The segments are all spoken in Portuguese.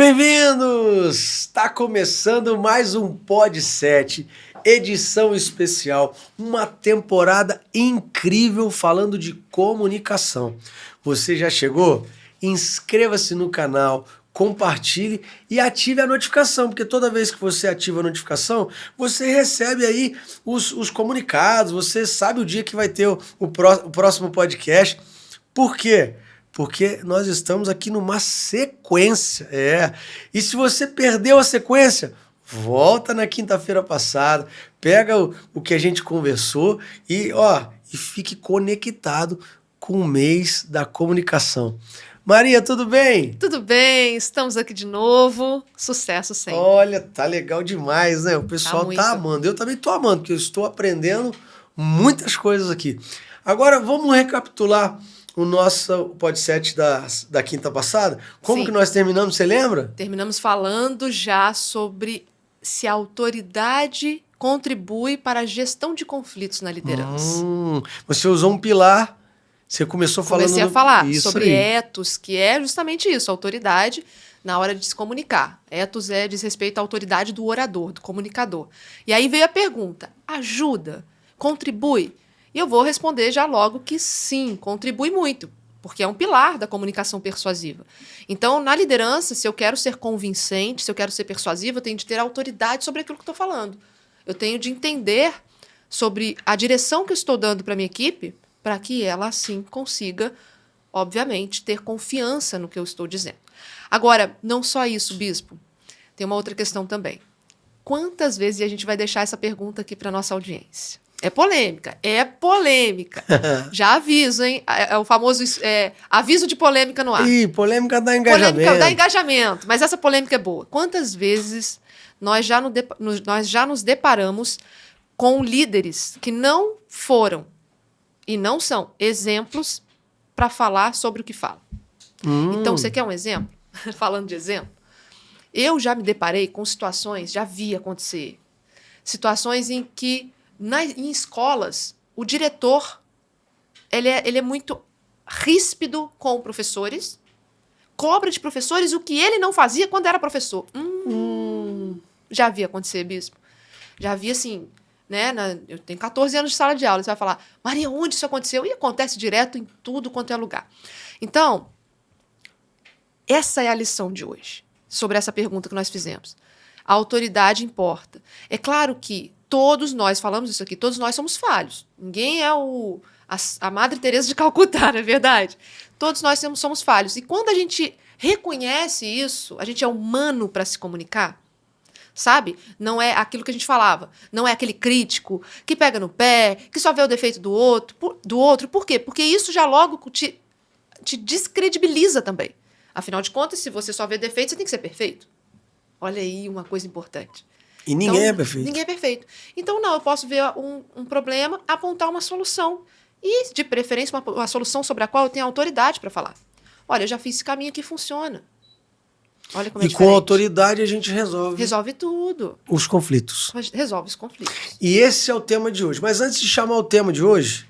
Bem-vindos! Está começando mais um Pod 7, edição especial, uma temporada incrível falando de comunicação. Você já chegou? Inscreva-se no canal, compartilhe e ative a notificação, porque toda vez que você ativa a notificação, você recebe aí os comunicados, você sabe o dia que vai ter o próximo podcast. Por quê? Porque nós estamos aqui numa sequência, E se você perdeu a sequência, volta na quinta-feira passada, pega o que a gente conversou e fique conectado com o mês da comunicação. Maria, tudo bem? Tudo bem, estamos aqui de novo, sucesso sempre. Olha, tá legal demais, né? O pessoal tá amando, eu também tô amando, porque eu estou aprendendo muitas coisas aqui. Agora, vamos recapitular o nosso podcast da quinta passada. Como que nós terminamos, você lembra? Terminamos falando já sobre se a autoridade contribui para a gestão de conflitos na liderança. Você usou um pilar, você começou falando... Comecei a falar sobre ethos, que é justamente isso, autoridade na hora de se comunicar. Ethos diz respeito à autoridade do orador, do comunicador. E aí veio a pergunta, ajuda, contribui? E eu vou responder já logo que sim, contribui muito, porque é um pilar da comunicação persuasiva. Então, na liderança, se eu quero ser convincente, se eu quero ser persuasiva, eu tenho de ter autoridade sobre aquilo que estou falando. Eu tenho de entender sobre a direção que eu estou dando para a minha equipe, para que ela, assim, consiga, obviamente, ter confiança no que eu estou dizendo. Agora, não só isso, Bispo, tem uma outra questão também. Quantas vezes a gente vai deixar essa pergunta aqui para a nossa audiência? É polêmica. Já aviso, hein? É o famoso aviso de polêmica no ar. Ih, polêmica dá engajamento. Polêmica dá engajamento, mas essa polêmica é boa. Quantas vezes nós já nos deparamos com líderes que não foram e não são exemplos para falar sobre o que falam? Então, você quer um exemplo? Falando de exemplo, eu já me deparei com situações, já vi acontecer, situações em que em escolas, o diretor ele é muito ríspido com professores, cobra de professores o que ele não fazia quando era professor. Já vi acontecer, Bispo. Já vi assim, né? Eu tenho 14 anos de sala de aula, você vai falar, Maria, onde isso aconteceu? E acontece direto em tudo quanto é lugar. Então, essa é a lição de hoje, sobre essa pergunta que nós fizemos. A autoridade importa. É claro que todos nós, falamos isso aqui, todos nós somos falhos. Ninguém é a Madre Teresa de Calcutá, não é verdade? Todos nós somos falhos. E quando a gente reconhece isso, a gente é humano para se comunicar, sabe? Não é aquilo que a gente falava. Não é aquele crítico que pega no pé, que só vê o defeito do outro. Por quê? Porque isso já logo te descredibiliza também. Afinal de contas, se você só vê defeito, você tem que ser perfeito. Olha aí uma coisa importante. E ninguém é perfeito. Ninguém é perfeito. Então, não, eu posso ver um problema, apontar uma solução. E, de preferência, uma solução sobre a qual eu tenho autoridade para falar. Olha, eu já fiz esse caminho aqui, funciona. Olha como é diferente. Com autoridade a gente resolve. Resolve tudo. Os conflitos. Resolve os conflitos. E esse é o tema de hoje. Mas antes de chamar o tema de hoje,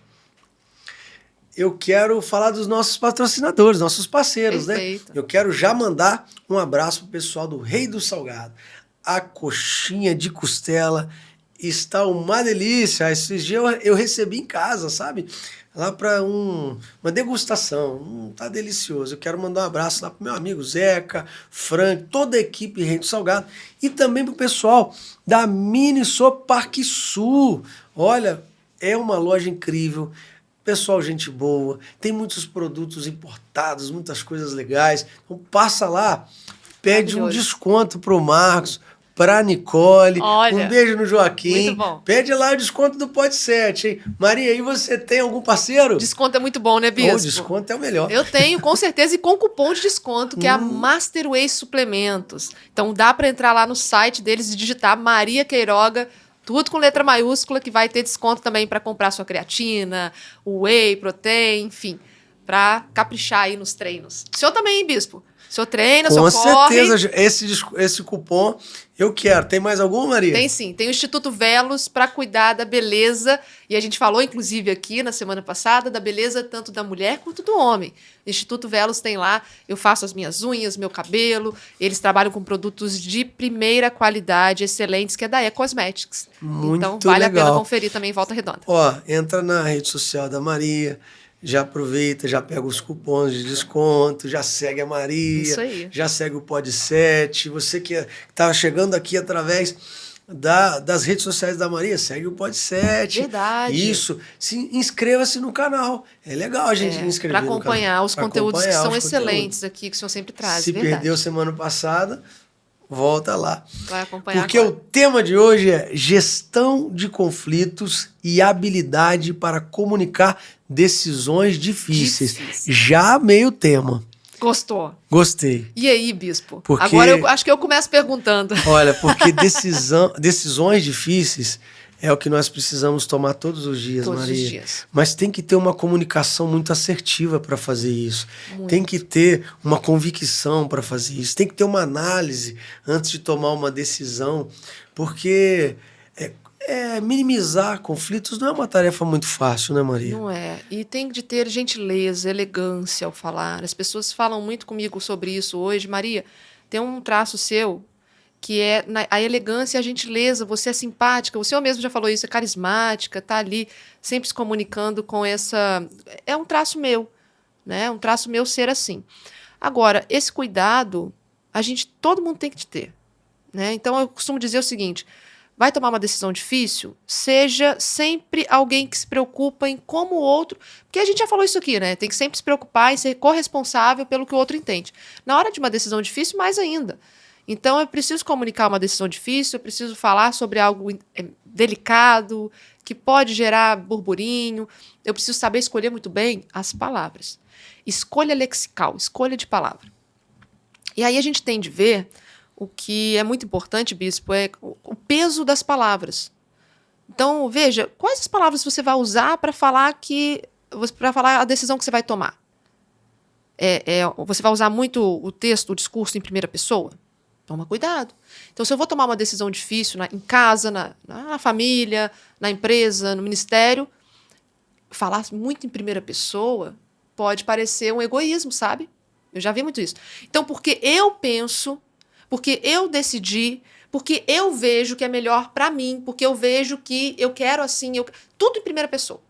eu quero falar dos nossos patrocinadores, nossos parceiros, Perfeito. Né? Eu quero já mandar um abraço pro pessoal do Rei do Salgado. A coxinha de costela está uma delícia. Esses dias eu recebi em casa, sabe? Lá para uma degustação. Tá delicioso. Eu quero mandar um abraço lá pro meu amigo Zeca, Frank, toda a equipe Rei do Salgado. E também pro pessoal da Mini Sopa Parque Sul. Olha, é uma loja incrível. Pessoal, gente boa. Tem muitos produtos importados, muitas coisas legais. Então passa lá, pede um desconto pro Marcos, pra Nicole. Olha, um beijo no Joaquim. Muito bom. Pede lá o desconto do Pod 7, hein? Maria, e você tem algum parceiro? Desconto é muito bom, né, Bispo? O desconto é o melhor. Eu tenho, com certeza, e com cupom de desconto, que é a Masterway Suplementos. Então dá para entrar lá no site deles e digitar Maria Queiroga, tudo com letra maiúscula, que vai ter desconto também para comprar sua creatina, o whey, protein, enfim, para caprichar aí nos treinos. O senhor também, hein, bispo? O senhor treina, o Com senhor corre. certeza, esse cupom eu quero. Tem mais algum, Maria? Tem sim, tem o Instituto Velos para cuidar da beleza, e a gente falou inclusive aqui na semana passada da beleza tanto da mulher quanto do homem. O Instituto Velos tem lá, eu faço as minhas unhas, meu cabelo, eles trabalham com produtos de primeira qualidade, excelentes, que é da E-Cosmetics. Muito então vale legal. a pena conferir também em Volta Redonda. Ó, entra na rede social da Maria, já aproveita, já pega os cupons de desconto, já segue a Maria, Isso aí. já segue o Pod 7. Você que está chegando aqui através das redes sociais da Maria, segue o Pod 7. Verdade. Isso. Inscreva-se no canal. É legal a gente inscrever para no canal. acompanhar os Pra conteúdos que acompanhar são os excelentes conteúdos. aqui, que o senhor sempre traz. Se verdade. perdeu semana passada, volta lá. Vai acompanhar Porque agora. o tema de hoje é gestão de conflitos e habilidade para comunicar decisões difíceis. Já amei o tema. Gostou. Gostei. E aí, bispo? Porque- Agora eu acho que eu começo perguntando. Olha, porque decisões difíceis é o que nós precisamos tomar todos os dias, Todos os Maria. dias. Mas tem que ter uma comunicação muito assertiva para fazer isso. Muito. Tem que ter uma convicção para fazer isso. Tem que ter uma análise antes de tomar uma decisão. Porque minimizar conflitos não é uma tarefa muito fácil, né, Maria? Não é. E tem de ter gentileza, elegância ao falar. As pessoas falam muito comigo sobre isso hoje. Maria, tem um traço seu que é a elegância e a gentileza. Você é simpática, o senhor mesmo já falou isso, é carismática, tá ali sempre se comunicando com essa... É um traço meu, né? É um traço meu ser assim. Agora, esse cuidado, todo mundo tem que ter, né? Então, eu costumo dizer o seguinte... Vai tomar uma decisão difícil? Seja sempre alguém que se preocupa em como o outro... Porque a gente já falou isso aqui, né? Tem que sempre se preocupar em ser corresponsável pelo que o outro entende. Na hora de uma decisão difícil, mais ainda. Então, eu preciso comunicar uma decisão difícil, eu preciso falar sobre algo delicado, que pode gerar burburinho. Eu preciso saber escolher muito bem as palavras. Escolha lexical, escolha de palavra. E aí a gente tem de ver... O que é muito importante, bispo, é o peso das palavras. Então, veja, quais as palavras você vai usar para falar a decisão que você vai tomar? Você vai usar muito o texto, o discurso em primeira pessoa? Toma cuidado. Então, se eu vou tomar uma decisão difícil em casa, na família, na empresa, no ministério, falar muito em primeira pessoa pode parecer um egoísmo, sabe? Eu já vi muito isso. Então, porque eu penso... Porque eu decidi, porque eu vejo que é melhor para mim, porque eu vejo que eu quero assim, tudo em primeira pessoa.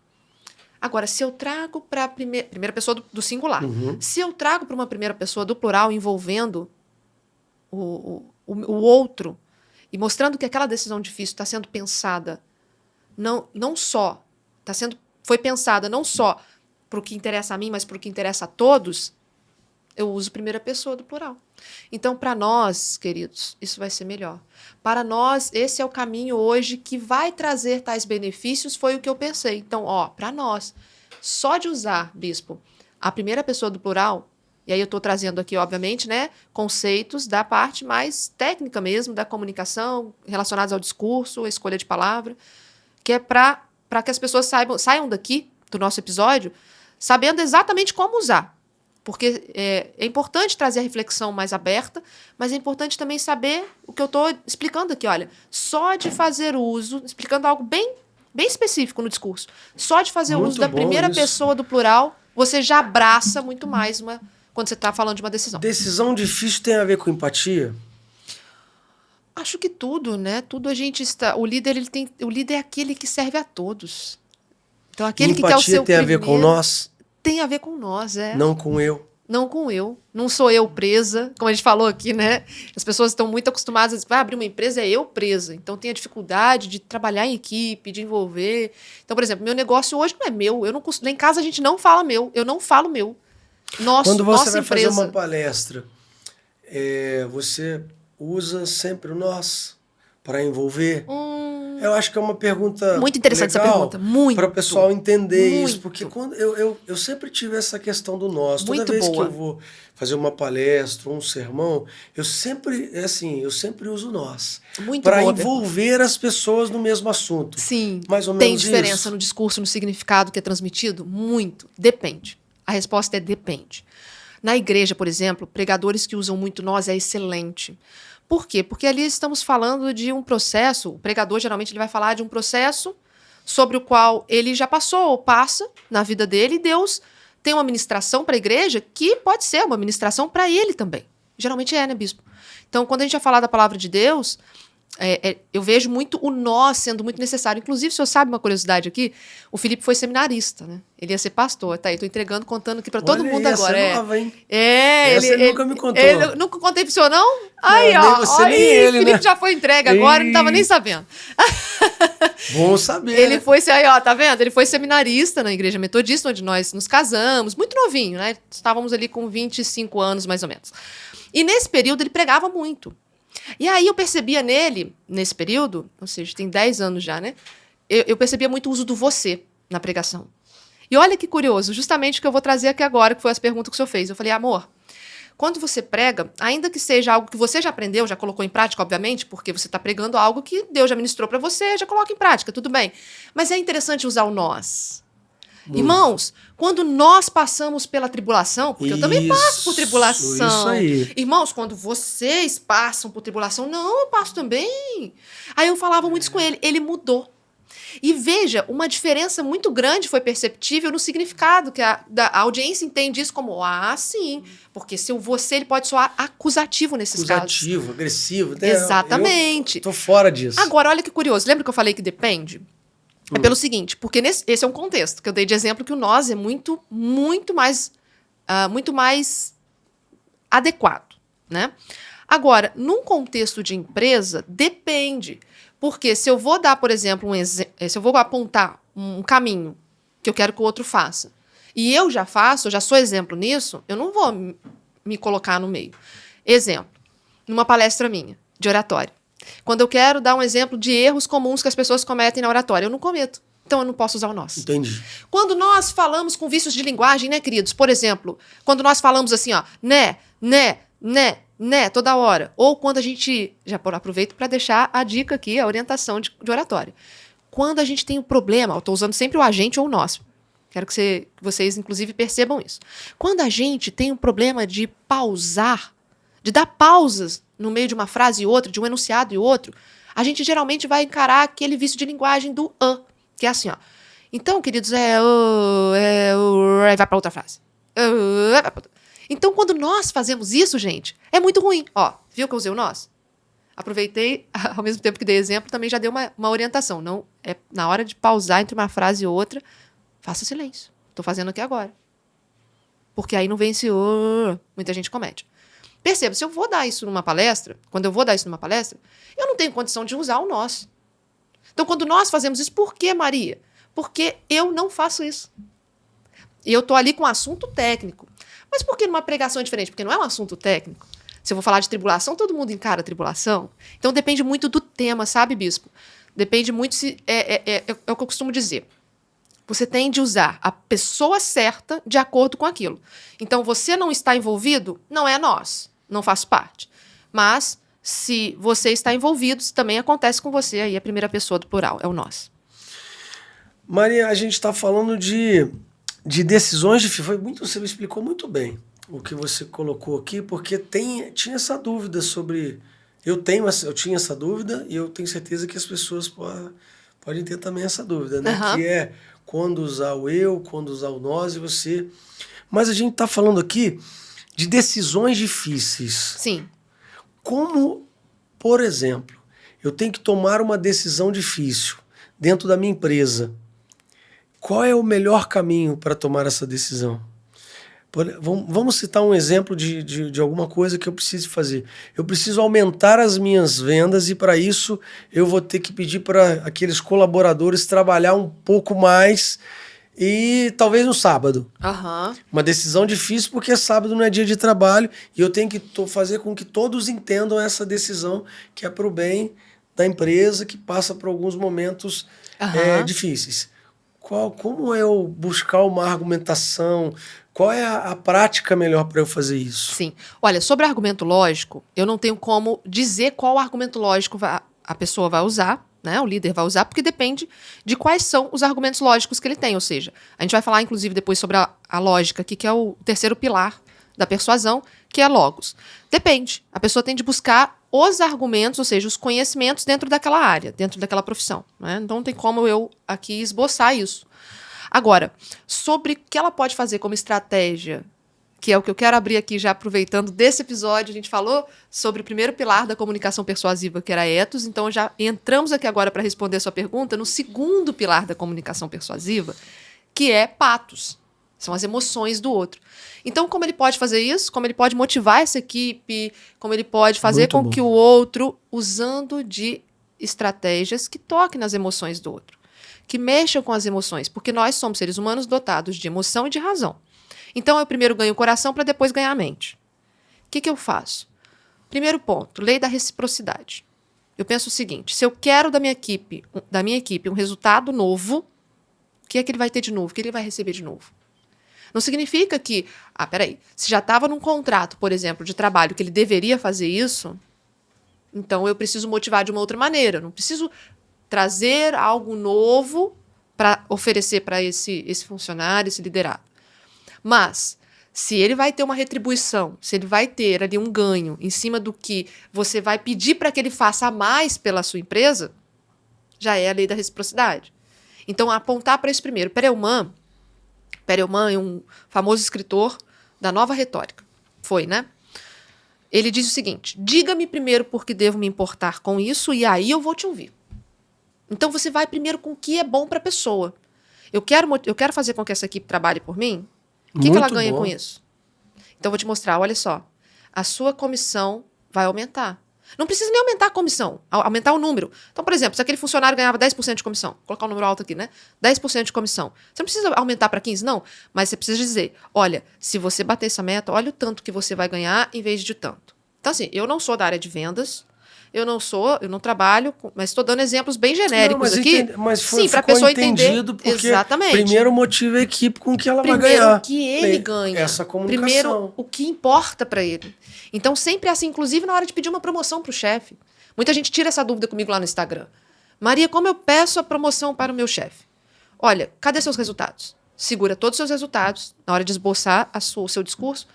Agora, se eu trago para a primeira pessoa do singular, se eu trago para uma primeira pessoa do plural envolvendo o outro e mostrando que aquela decisão difícil está sendo pensada, não só, foi pensada não só para o que interessa a mim, mas para o que interessa a todos, eu uso primeira pessoa do plural. Então, para nós, queridos, isso vai ser melhor. Para nós, esse é o caminho hoje que vai trazer tais benefícios, foi o que eu pensei. Então, para nós, só de usar, bispo, a primeira pessoa do plural, e aí eu estou trazendo aqui, obviamente, né, conceitos da parte mais técnica mesmo, da comunicação, relacionados ao discurso, a escolha de palavra, que é para que as pessoas saiam daqui, do nosso episódio, sabendo exatamente como usar. Porque é importante trazer a reflexão mais aberta, mas é importante também saber o que eu estou explicando aqui. Olha, só de fazer uso, explicando algo bem específico no discurso, só de fazer uso da primeira pessoa do plural, você já abraça muito mais quando você está falando de uma decisão. Decisão difícil tem a ver com empatia? Acho que tudo, né? Tudo a gente está... O líder é aquele que serve a todos. Então, aquele que quer o seu empatia tem a ver com nós? Tem a ver com nós, Não com eu. Não com eu. Não sou eu presa, como a gente falou aqui, né? As pessoas estão muito acostumadas a dizer, abrir uma empresa é eu presa. Então, tem a dificuldade de trabalhar em equipe, de envolver. Então, por exemplo, meu negócio hoje não é meu. Eu não costumo... Lá em casa a gente não fala meu. Eu não falo meu. Quando você vai empresa... fazer uma palestra, você usa sempre o nós para envolver? Eu acho que é uma pergunta muito interessante legal, essa pergunta, muito. Para o pessoal entender muito. isso, porque quando eu sempre tive essa questão do nós. Toda muito vez boa. que eu vou fazer uma palestra, um sermão, eu sempre uso o nós. Para envolver as pessoas no mesmo assunto. Sim, mais ou menos tem diferença isso. no discurso, no significado que é transmitido? Muito, depende. A resposta é depende. Na igreja, por exemplo, pregadores que usam muito nós é excelente. Por quê? Porque ali estamos falando de um processo, o pregador geralmente ele vai falar de um processo sobre o qual ele já passou ou passa na vida dele, e Deus tem uma ministração para a igreja que pode ser uma ministração para ele também. Geralmente é, né, bispo? Então, quando a gente vai falar da palavra de Deus, eu vejo muito o nós sendo muito necessário. Inclusive, se você sabe uma curiosidade aqui, o Felipe foi seminarista, né? Ele ia ser pastor. Tá aí, tô entregando, contando aqui para todo mundo agora. Essa é nova, hein? Ele nunca me contou. Ele nunca contei pro senhor, não? Aí, não, ó. nem você, nem ele, Felipe né? já foi entregue agora, não tava nem sabendo. Bom saber. Ele né? foi, aí, ó, tá vendo? Ele foi seminarista na igreja metodista, onde nós nos casamos, muito novinho, né? Estávamos ali com 25 anos, mais ou menos. E nesse período ele pregava muito. E aí eu percebia nele, nesse período, ou seja, tem 10 anos já, né? Eu percebia muito o uso do você na pregação. E olha que curioso, justamente o que eu vou trazer aqui agora, que foi as perguntas que o senhor fez. Eu falei, amor, quando você prega, ainda que seja algo que você já aprendeu, já colocou em prática, obviamente, porque você está pregando algo que Deus já ministrou para você, já coloca em prática, tudo bem. Mas é interessante usar o nós. Muito. Irmãos, quando nós passamos pela tribulação, porque eu também passo por tribulação. Isso aí. Irmãos, quando vocês passam por tribulação, não, eu passo também. Aí eu falava muito isso com ele, ele mudou. E veja, uma diferença muito grande foi perceptível no significado, que a audiência entende isso como, sim, porque se o você ele pode soar acusativo nesses casos. Acusativo, agressivo. Exatamente. Eu tô fora disso. Agora, olha que curioso, lembra que eu falei que depende? É pelo seguinte, porque esse é um contexto que eu dei de exemplo que o nós é muito mais adequado, né? Agora, num contexto de empresa, depende. Porque se eu vou dar, por exemplo, se eu vou apontar um caminho que eu quero que o outro faça, e eu já faço, eu já sou exemplo nisso, eu não vou me colocar no meio. Exemplo, numa palestra minha, de oratória. Quando eu quero dar um exemplo de erros comuns que as pessoas cometem na oratória, eu não cometo. Então, eu não posso usar o nós. Entendi. Quando nós falamos com vícios de linguagem, né, queridos? Por exemplo, quando nós falamos assim, ó, né, toda hora. Ou quando a gente... Já aproveito para deixar a dica aqui, a orientação de oratória. Quando a gente tem um problema, eu estou usando sempre o agente ou o nós. Quero que vocês, inclusive, percebam isso. Quando a gente tem um problema de pausar, de dar pausas no meio de uma frase e outra, de um enunciado e outro, a gente geralmente vai encarar aquele vício de linguagem do que é assim, ó. Então, queridos, vai para outra frase. Então, quando nós fazemos isso, gente, é muito ruim. Ó, viu que eu usei o nós? Aproveitei, ao mesmo tempo que dei exemplo, também já dei uma orientação. Não, é na hora de pausar entre uma frase e outra, faça silêncio. Estou fazendo aqui agora. Porque aí não vem esse muita gente comete. Perceba, se eu vou dar isso numa palestra, quando eu vou dar isso numa palestra, eu não tenho condição de usar o nós. Então, quando nós fazemos isso, por que, Maria? Porque eu não faço isso. E eu estou ali com um assunto técnico. Mas por que numa pregação é diferente? Porque não é um assunto técnico. Se eu vou falar de tribulação, todo mundo encara a tribulação. Então, depende muito do tema, sabe, bispo? Depende muito se... É o que eu costumo dizer. Você tem de usar a pessoa certa de acordo com aquilo. Então, você não está envolvido, não é nós. Não faz parte. Mas, se você está envolvido, isso também acontece com você. Aí a primeira pessoa do plural é o nós. Maria, a gente está falando de decisões difíceis. Você me explicou muito bem o que você colocou aqui, porque tinha essa dúvida sobre... Eu tinha essa dúvida e eu tenho certeza que as pessoas podem ter também essa dúvida, né? Uhum. Que é quando usar o eu, quando usar o nós e você... Mas a gente está falando aqui de decisões difíceis. Sim. Como, por exemplo, eu tenho que tomar uma decisão difícil dentro da minha empresa. Qual é o melhor caminho para tomar essa decisão? Vamos citar um exemplo de alguma coisa que eu preciso fazer. Eu preciso aumentar as minhas vendas e, para isso, eu vou ter que pedir para aqueles colaboradores trabalhar um pouco mais e talvez no sábado. Uhum. Uma decisão difícil porque sábado não é dia de trabalho e eu tenho que fazer com que todos entendam essa decisão que é para o bem da empresa, que passa por alguns momentos difíceis. Como eu buscar uma argumentação? Qual é a prática melhor para eu fazer isso? Sim. Olha, sobre argumento lógico, eu não tenho como dizer qual argumento lógico a pessoa vai usar, né? O líder vai usar porque depende de quais são os argumentos lógicos que ele tem. Ou seja, a gente vai falar, inclusive, depois sobre a lógica aqui, que é o terceiro pilar da persuasão, que é logos. Depende. A pessoa tem de buscar os argumentos, ou seja, os conhecimentos dentro daquela área, dentro daquela profissão, né? Então não tem como eu aqui esboçar isso. Agora, sobre o que ela pode fazer como estratégia, que é o que eu quero abrir aqui já aproveitando desse episódio, a gente falou sobre o primeiro pilar da comunicação persuasiva, que era ethos, então já entramos aqui agora para responder a sua pergunta no segundo pilar da comunicação persuasiva, que é patos, são as emoções do outro. Então, como ele pode fazer isso? Como ele pode motivar essa equipe? Como ele pode fazer Muito com bom. que o outro, usando de estratégias que toquem nas emoções do outro, que mexam com as emoções, porque nós somos seres humanos dotados de emoção e de razão. Então, eu primeiro ganho o coração para depois ganhar a mente. O que eu faço? Primeiro ponto, lei da reciprocidade. Eu penso o seguinte, se eu quero da minha equipe um resultado novo, o que é que ele vai ter de novo? O que ele vai receber de novo? Não significa que, peraí, se já estava num contrato, por exemplo, de trabalho, que ele deveria fazer isso, então eu preciso motivar de uma outra maneira. Eu não preciso trazer algo novo para oferecer para esse funcionário, esse liderado. Mas, se ele vai ter uma retribuição, se ele vai ter ali um ganho em cima do que você vai pedir para que ele faça mais pela sua empresa, já é a lei da reciprocidade. Então, apontar para isso primeiro. Perelman é um famoso escritor da Nova Retórica. Foi, né? Ele diz o seguinte, diga-me primeiro por que devo me importar com isso e aí eu vou te ouvir. Então, você vai primeiro com o que é bom para a pessoa. Eu quero fazer com que essa equipe trabalhe por mim. O que ela ganha com isso? Então, eu vou te mostrar, olha só. A sua comissão vai aumentar. Não precisa nem aumentar a comissão, aumentar o número. Então, por exemplo, se aquele funcionário ganhava 10% de comissão, vou colocar um número alto aqui, né? 10% de comissão. Você não precisa aumentar para 15%, não. Mas você precisa dizer, olha, se você bater essa meta, olha o tanto que você vai ganhar em vez de tanto. Então, assim, eu não sou da área de vendas, eu não trabalho, mas estou dando exemplos bem genéricos aqui. Mas sim, para a pessoa entender. Porque exatamente. Primeiro motiva a equipe com o que ela primeiro, vai ganhar. O que ele ganha. Essa comunicação. Primeiro, o que importa para ele. Então, sempre é assim, inclusive na hora de pedir uma promoção para o chefe. Muita gente tira essa dúvida comigo lá no Instagram. Maria, como eu peço a promoção para o meu chefe? Olha, cadê seus resultados? Segura todos os seus resultados na hora de esboçar o seu discurso.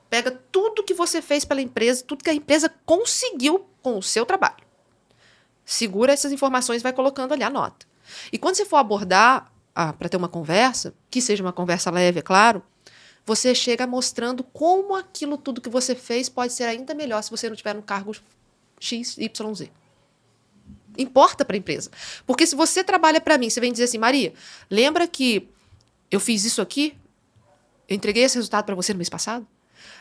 Pega tudo que você fez pela empresa, tudo que a empresa conseguiu com o seu trabalho. Segura essas informações e vai colocando ali, anota. E quando você for abordar para ter uma conversa, que seja uma conversa leve, é claro, você chega mostrando como aquilo tudo que você fez pode ser ainda melhor se você não tiver no cargo X, Y, Z. Importa para a empresa. Porque se você trabalha para mim, você vem dizer assim, Maria, lembra que eu fiz isso aqui? Eu entreguei esse resultado para você no mês passado?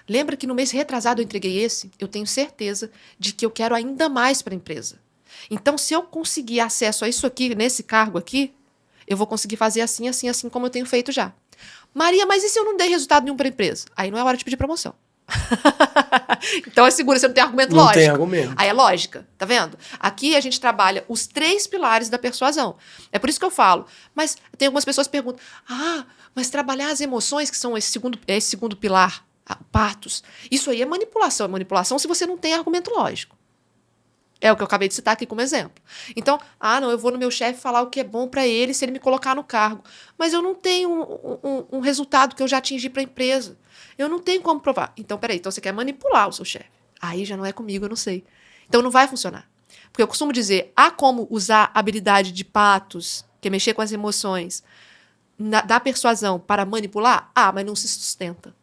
Lembra que no mês retrasado eu entreguei esse? Eu tenho certeza de que eu quero ainda mais para a empresa. Então, se eu conseguir acesso a isso aqui, nesse cargo aqui, eu vou conseguir fazer assim, assim, assim, como eu tenho feito já. Maria, mas e se eu não dei resultado nenhum para a empresa? Aí não é hora de pedir promoção. Então é seguro, você não tem argumento lógico. Não tem argumento. Aí é lógica, tá vendo? Aqui a gente trabalha os 3 pilares da persuasão. É por isso que eu falo. Mas tem algumas pessoas que perguntam, mas trabalhar as emoções, que são esse segundo pilar, patos, isso aí é manipulação. É manipulação se você não tem argumento lógico. É o que eu acabei de citar aqui como exemplo. Então, não, eu vou no meu chefe falar o que é bom para ele se ele me colocar no cargo. Mas eu não tenho um resultado que eu já atingi para a empresa. Eu não tenho como provar. Então, peraí, então você quer manipular o seu chefe. Aí já não é comigo, eu não sei. Então não vai funcionar. Porque eu costumo dizer, há como usar a habilidade de patos, que é mexer com as emoções, da persuasão para manipular? Mas não se sustenta.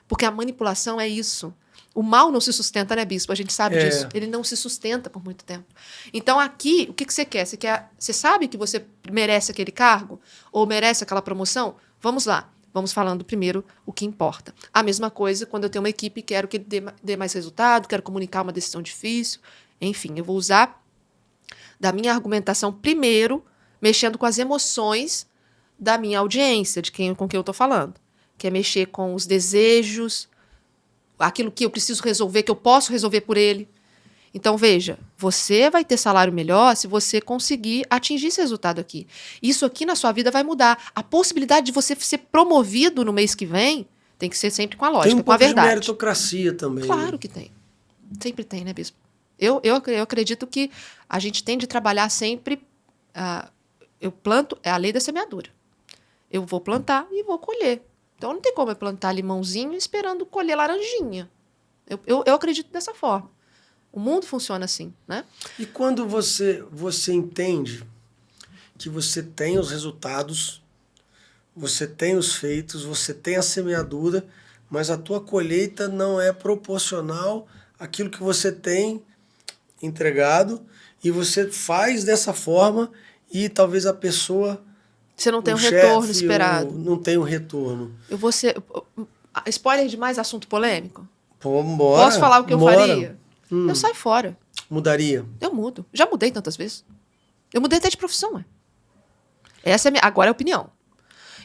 Porque a manipulação é isso. O mal não se sustenta, né, bispo? A gente sabe disso. Ele não se sustenta por muito tempo. Então, aqui, o que você quer? Você sabe que você merece aquele cargo? Ou merece aquela promoção? Vamos lá. Vamos falando primeiro o que importa. A mesma coisa quando eu tenho uma equipe e quero que ele dê mais resultado, quero comunicar uma decisão difícil. Enfim, eu vou usar da minha argumentação primeiro, mexendo com as emoções da minha audiência, com quem eu estou falando. Que é mexer com os desejos, aquilo que eu preciso resolver, que eu posso resolver por ele. Então, veja, você vai ter salário melhor se você conseguir atingir esse resultado aqui. Isso aqui na sua vida vai mudar. A possibilidade de você ser promovido no mês que vem tem que ser sempre com a lógica, com a verdade. Tem um pouco de meritocracia também. Claro que tem. Sempre tem, né, bispo? Eu acredito que a gente tem de trabalhar sempre eu planto, é a lei da semeadura. Eu vou plantar e vou colher. Então, não tem como eu plantar limãozinho esperando colher laranjinha. Eu acredito dessa forma. O mundo funciona assim, né? E quando você entende que você tem os resultados, você tem os feitos, você tem a semeadura, mas a tua colheita não é proporcional àquilo que você tem entregado, e você faz dessa forma e talvez a pessoa, Você não tem o o retorno chefe, esperado. não tem o retorno. Eu vou ser... Spoiler de mais assunto polêmico? Pô, bora, Posso falar o que eu bora. faria? Eu saio fora. Mudaria. Eu mudo. Já mudei tantas vezes. Eu mudei até de profissão, ué. Agora é opinião.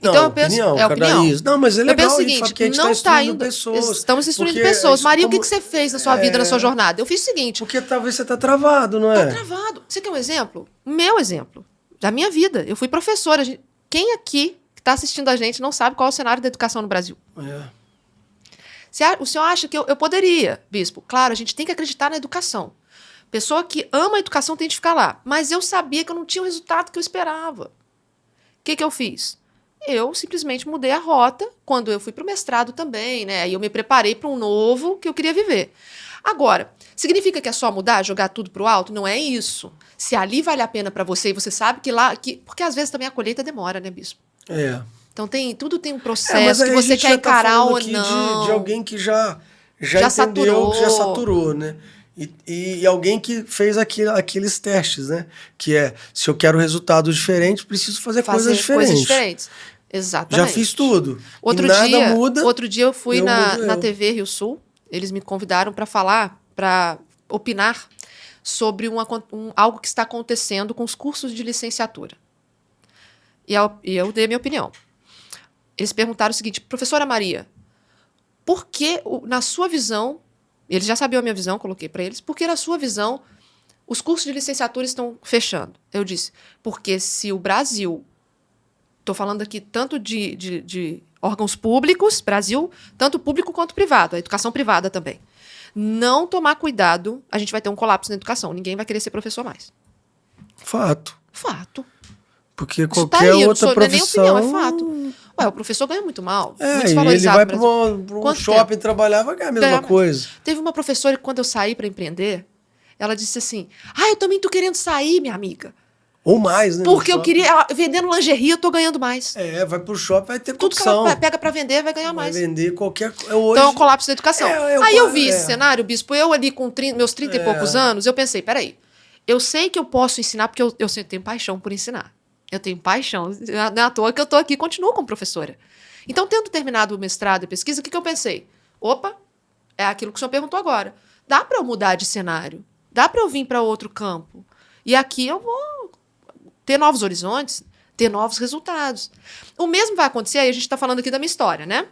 Não, Então eu penso, opinião, é cada opinião. isso. Não, mas é Eu legal penso o isso, seguinte, porque a gente não está tá instruindo indo, pessoas. estamos instruindo Porque pessoas. isso Maria, o como- que você fez na sua vida, na sua jornada? Eu fiz o seguinte, Porque talvez você tá travado, não é? tá travado. Você quer um exemplo? O meu exemplo, da minha vida. Eu fui professora. Quem aqui que está assistindo a gente não sabe qual é o cenário da educação no Brasil? É. O senhor acha que eu poderia, bispo? Claro, a gente tem que acreditar na educação. Pessoa que ama a educação tem de ficar lá. Mas eu sabia que eu não tinha o resultado que eu esperava. O que eu fiz? Eu simplesmente mudei a rota quando eu fui para o mestrado também, né? Aí eu me preparei para um novo que eu queria viver. Agora, significa que é só mudar, jogar tudo pro alto? Não é isso. Se ali vale a pena para você e você sabe que lá... porque às vezes também a colheita demora, né, bispo? É. Então tudo tem um Mas processo aí que a você gente quer já tá encarar falando ou aqui não. de alguém que já Já entendeu, que já saturou. saturou, né? E alguém que fez aqueles testes, né? Que é, se eu quero resultados diferentes, preciso fazer coisas diferentes. Exatamente. Já fiz tudo. Outro e nada dia, muda. Outro dia eu fui mudo na eu. TV Rio Sul. Eles me convidaram para falar, para opinar sobre algo que está acontecendo com os cursos de licenciatura. E eu dei a minha opinião. Eles perguntaram o seguinte, professora Maria, por que, na sua visão, eles já sabiam a minha visão, coloquei para eles, por que, na sua visão, os cursos de licenciatura estão fechando? Eu disse, porque se o Brasil, estou falando aqui tanto de órgãos públicos, Brasil, tanto público quanto privado, a educação privada também, não tomar cuidado, a gente vai ter um colapso na educação, ninguém vai querer ser professor mais. Fato. Fato. Porque Isso qualquer tá aí, outra profissão... Não é nem opinião, é fato. Ué, o professor ganha muito mal. Muito E ele desvalorizado vai no para Brasil. um Quanto shopping tempo? trabalhar, vai ganhar a mesma Ganhar- coisa. Teve uma professora que, quando eu saí para empreender, ela disse assim: eu também tô querendo sair, minha amiga. Ou mais, né? Porque no eu shopping. queria. Vendendo lingerie, eu tô ganhando mais. Vai pro shopping, vai ter Tudo que condição. ela pega para vender, vai ganhar Vai mais. vender qualquer coisa. Então é um colapso da educação. Aí eu vi esse é. cenário, bispo, eu ali com meus 30 e poucos anos, eu pensei, peraí, eu sei que eu posso ensinar, porque eu tenho paixão por ensinar. Eu tenho paixão. Não é à toa que eu tô aqui e continuo como professora. Então, tendo terminado o mestrado e pesquisa, o que eu pensei? Opa, é aquilo que o senhor perguntou agora. Dá para eu mudar de cenário? Dá para eu vir para outro campo? E aqui eu vou ter novos horizontes, ter novos resultados. O mesmo vai acontecer, aí a gente está falando aqui da minha história, né?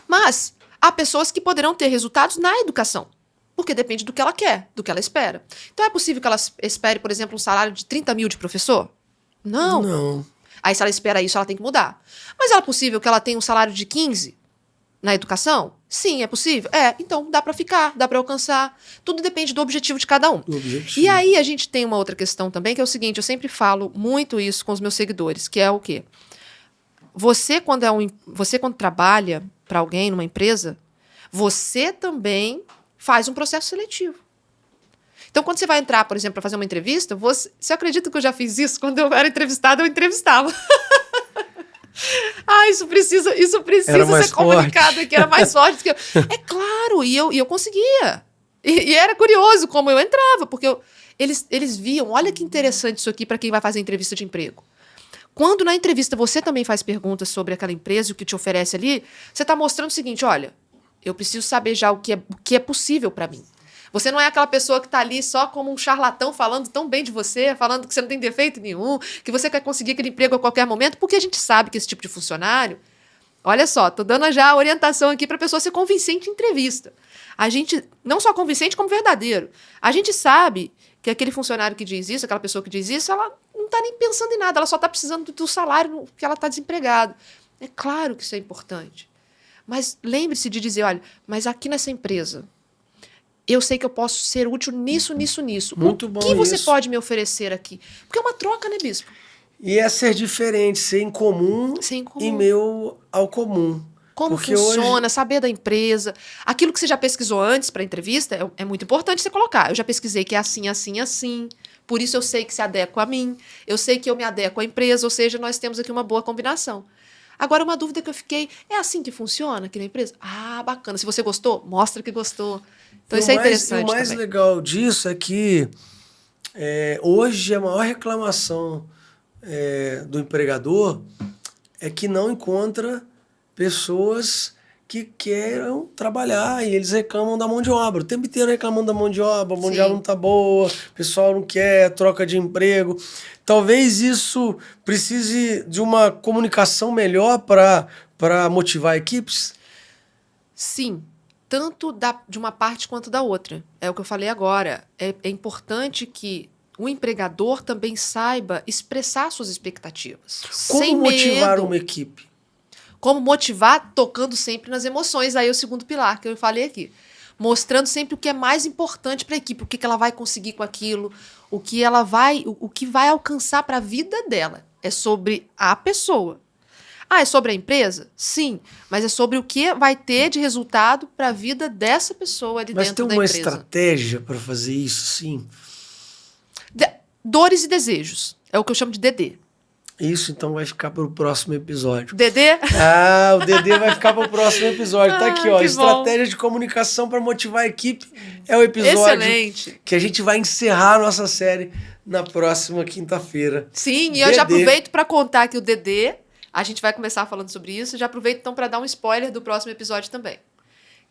Mas há pessoas que poderão ter resultados na educação, porque depende do que ela quer, do que ela espera. Então é possível que ela espere, por exemplo, um salário de 30 mil de professor? Não. Não. Aí se ela espera isso, ela tem que mudar. Mas é possível que ela tenha um salário de 15 na educação? Sim, é possível? Então dá para ficar, dá para alcançar. Tudo depende do objetivo de cada um. Do objetivo. E aí a gente tem uma outra questão também, que é o seguinte, eu sempre falo muito isso com os meus seguidores, que é o quê? Você quando trabalha para alguém numa empresa, você também faz um processo seletivo. Então, quando você vai entrar, por exemplo, para fazer uma entrevista, você acredita que eu já fiz isso? Quando eu era entrevistada, eu entrevistava. Isso precisa ser comunicado aqui, era mais forte do que eu. É claro, e eu conseguia. E era curioso como eu entrava, porque eles viam, olha que interessante isso aqui para quem vai fazer entrevista de emprego. Quando na entrevista você também faz perguntas sobre aquela empresa, o que te oferece ali, você está mostrando o seguinte, olha, eu preciso saber já o que é possível para mim. Você não é aquela pessoa que está ali só como um charlatão falando tão bem de você, falando que você não tem defeito nenhum, que você quer conseguir aquele emprego a qualquer momento, porque a gente sabe que esse tipo de funcionário... Olha só, estou dando já a orientação aqui para a pessoa ser convincente em entrevista. A gente, não só convincente, como verdadeiro. A gente sabe que aquele funcionário que diz isso, aquela pessoa que diz isso, ela não está nem pensando em nada, ela só está precisando do salário que ela está desempregada. É claro que isso é importante. Mas lembre-se de dizer, olha, mas aqui nessa empresa... eu sei que eu posso ser útil nisso, nisso, nisso. Muito bom O que você isso. pode me oferecer aqui? Porque é uma troca, né, bispo? E é ser diferente, ser incomum Sem comum. em meio ao comum. Como Porque funciona, hoje... saber da empresa. Aquilo que você já pesquisou antes para a entrevista é muito importante você colocar. Eu já pesquisei que é assim, assim, assim. Por isso eu sei que se adequa a mim. Eu sei que eu me adequo à empresa. Ou seja, nós temos aqui uma boa combinação. Agora, uma dúvida que eu fiquei, é assim que funciona aqui na empresa? Ah, bacana. Se você gostou, mostra que gostou. Então isso é interessante O mais também. legal disso é que hoje a maior reclamação do empregador é que não encontra pessoas que queiram trabalhar e eles reclamam da mão de obra. O tempo inteiro reclamando da mão de obra, a mão de Sim. obra não tá boa, o pessoal não quer, troca de emprego. Talvez isso precise de uma comunicação melhor para motivar equipes. Sim, tanto de uma parte quanto da outra. É o que eu falei agora. É importante que o empregador também saiba expressar suas expectativas. Como sem motivar medo. uma equipe? Como motivar? Tocando sempre nas emoções. Aí é o segundo pilar que eu falei aqui. Mostrando sempre o que é mais importante para a equipe, o que ela vai conseguir com aquilo, o que vai alcançar para a vida dela. É sobre a pessoa. Ah, é sobre a empresa? Sim, mas é sobre o que vai ter de resultado para a vida dessa pessoa ali Mas dentro tem da uma empresa. estratégia para fazer isso, sim? Dores e desejos. É o que eu chamo de DD. Isso então vai ficar para o próximo episódio. DD? Ah, o DD vai ficar para o próximo episódio. Tá aqui, ó. Que Estratégia de comunicação para motivar a equipe. É o episódio Excelente. que a gente vai encerrar a nossa série na próxima quinta-feira. Sim, e eu já aproveito para contar que o DD, a gente vai começar falando sobre isso, já aproveito então para dar um spoiler do próximo episódio também.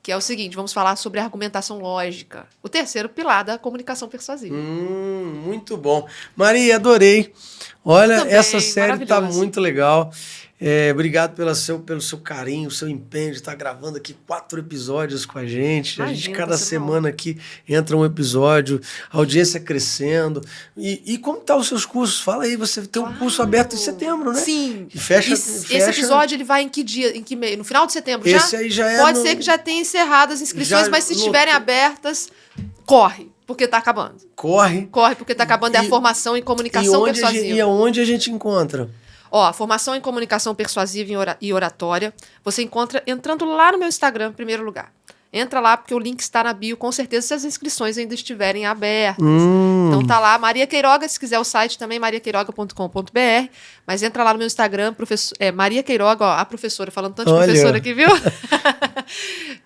Que é o seguinte, vamos falar sobre argumentação lógica. O terceiro pilar da comunicação persuasiva. Muito bom. Maria, adorei. Olha, Também, essa série tá maravilhoso. muito legal. Obrigado pelo seu carinho, seu empenho de estar gravando aqui 4 episódios com a gente. Imagina, A gente, cada tá sendo semana aqui, entra um episódio, a audiência crescendo. E como tá os seus cursos? Fala aí, você tem um curso aberto em setembro, né? Sim. E fecha. Esse episódio ele vai em que dia? Em que mês? No final de setembro já? Esse aí já é Pode ser que já tenha encerrado as inscrições, mas se estiverem abertas, corre, porque tá acabando. Corre. Corre, porque tá acabando. É a formação em comunicação persuasiva. E aonde a gente encontra? Ó, a formação em comunicação persuasiva e oratória, você encontra entrando lá no meu Instagram, em primeiro lugar. Entra lá, porque o link está na bio, com certeza, se as inscrições ainda estiverem abertas. Então tá lá, Maria Queiroga, se quiser o site também, mariaqueiroga.com.br, mas entra lá no meu Instagram, Maria Queiroga, ó, a professora, falando tanto de professora aqui, viu?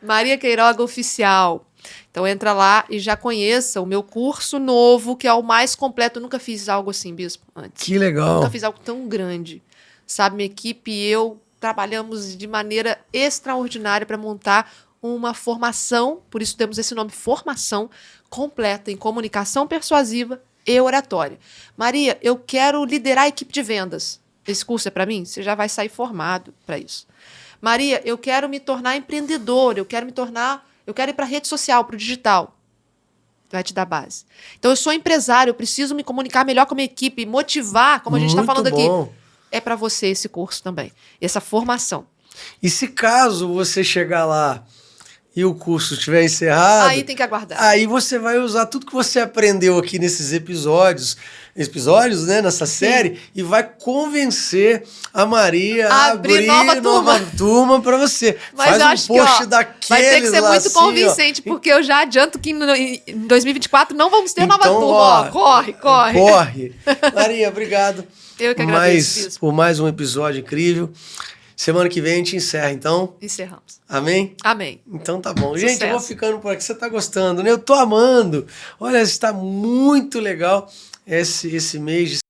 Maria Queiroga Oficial. Então entra lá e já conheça o meu curso novo, que é o mais completo. Eu nunca fiz algo assim, bispo, antes. Que legal. Nunca fiz algo tão grande. Sabe, minha equipe e eu trabalhamos de maneira extraordinária para montar uma formação, por isso temos esse nome, formação completa em comunicação persuasiva e oratória. Maria, eu quero liderar a equipe de vendas. Esse curso é para mim? Você já vai sair formado para isso. Maria, eu quero me tornar empreendedor, eu quero ir para a rede social, para o digital. Vai te dar base. Então, eu sou empresário, eu preciso me comunicar melhor com a minha equipe, motivar, como a gente está falando aqui. É para você esse curso também, essa formação. E se caso você chegar lá e o curso estiver encerrado... Aí tem que aguardar. Aí você vai usar tudo que você aprendeu aqui nesses episódios, né, nessa série, e vai convencer a Maria a abrir nova turma para você. Mas faz um post daqueles vai ter que ser muito assim, convincente, porque eu já adianto que em 2024 não vamos ter nova turma. Ó, corre. Maria, obrigado. Eu que agradeço. Por mais um episódio incrível. Semana que vem a gente encerra, então. Encerramos. Amém? Amém. Então tá bom. Sucesso. Gente, eu vou ficando por aqui. Você tá gostando, né? Eu tô amando. Olha, está muito legal esse mês de